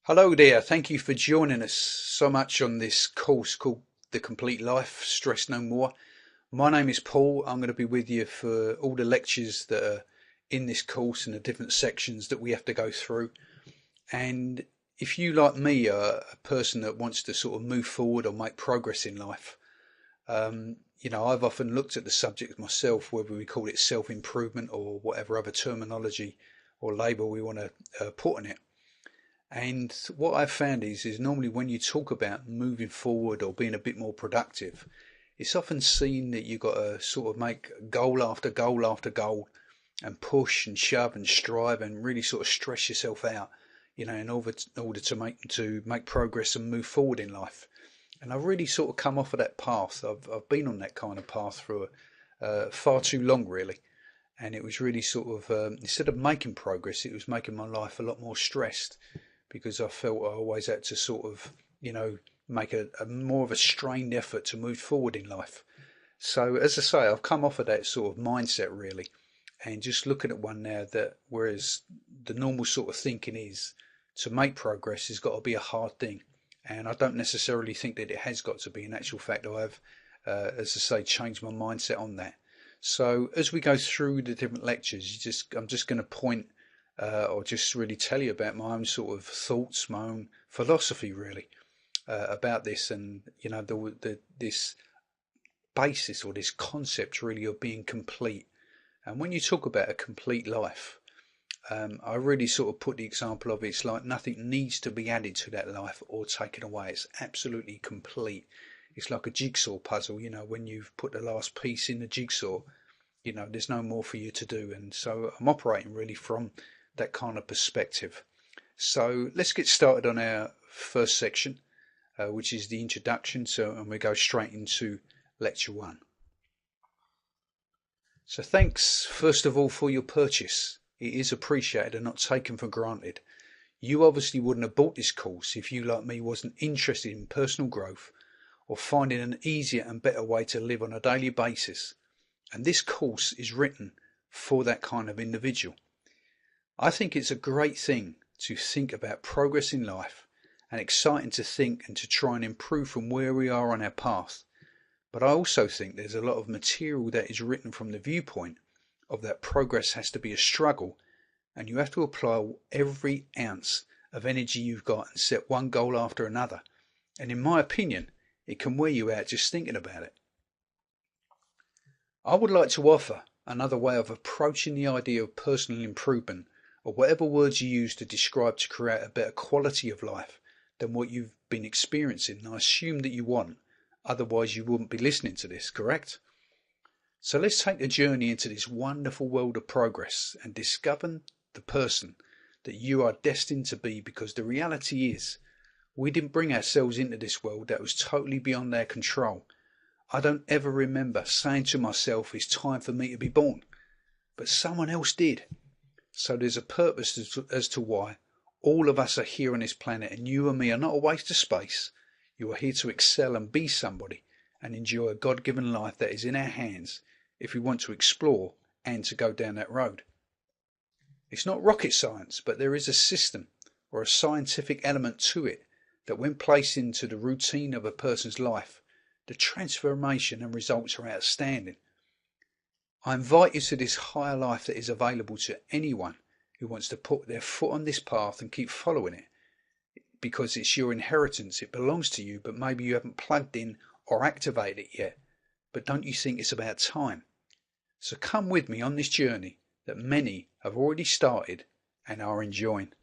Hello there, thank you for joining us so much on this course called The Complete Life, Stress No More. My name is Paul. I'm going to be with you for all the lectures that are in this course and the different sections that we have to go through. And if you, like me, are a person that wants to sort of move forward or make progress in life, I've often looked at the subject myself, whether we call it self-improvement or whatever other terminology or label we want to put on it. And what I've found is normally when you talk about moving forward or being a bit more productive, it's often seen that you've got to sort of make goal after goal after goal and push and shove and strive and really sort of stress yourself out, in order to make progress and move forward in life. And I've really sort of come off of that path. I've been on that kind of path for far too long, really. And it was really sort of instead of making progress, it was making my life a lot more stressed, because I felt I always had to sort of, make a more of a strained effort to move forward in life. So as I say, I've come off of that sort of mindset really, and just looking at one now that whereas the normal sort of thinking is to make progress has got to be a hard thing. And I don't necessarily think that it has got to be. In actual fact, I have, as I say, changed my mindset on that. So as we go through the different lectures, I'm just going to point or just really tell you about my own sort of thoughts, my own philosophy really about this, and this basis or this concept really of being complete. And when you talk about a complete life, I really sort of put the example of it's like nothing needs to be added to that life or taken away. It's absolutely complete. It's like a jigsaw puzzle, when you've put the last piece in the jigsaw, there's no more for you to do. And so I'm operating really from that kind of perspective. So let's get started on our first section, which is the introduction. And we go straight into lecture one. So thanks first of all for your purchase. It is appreciated and not taken for granted. You obviously wouldn't have bought this course if you, like me, wasn't interested in personal growth or finding an easier and better way to live on a daily basis. And this course is written for that kind of individual. I think it's a great thing to think about progress in life, and exciting to think and to try and improve from where we are on our path. But I also think there's a lot of material that is written from the viewpoint of that progress has to be a struggle, and you have to apply every ounce of energy you've got and set one goal after another. And in my opinion, it can wear you out just thinking about it. I would like to offer another way of approaching the idea of personal improvement, or whatever words you use to describe, to create a better quality of life than what you've been experiencing. And I assume that you want, otherwise you wouldn't be listening to this, correct? So let's take a journey into this wonderful world of progress and discover the person that you are destined to be, because the reality is we didn't bring ourselves into this world. That was totally beyond our control. I don't ever remember saying to myself, it's time for me to be born, but someone else did. So there's a purpose as to why all of us are here on this planet, and you and me are not a waste of space. You are here to excel and be somebody and enjoy a God-given life that is in our hands if we want to explore and to go down that road. It's not rocket science, but there is a system or a scientific element to it that when placed into the routine of a person's life, the transformation and results are outstanding. I invite you to this higher life that is available to anyone who wants to put their foot on this path and keep following it, because it's your inheritance. It belongs to you, but maybe you haven't plugged in or activated it yet. But don't you think it's about time? So come with me on this journey that many have already started and are enjoying.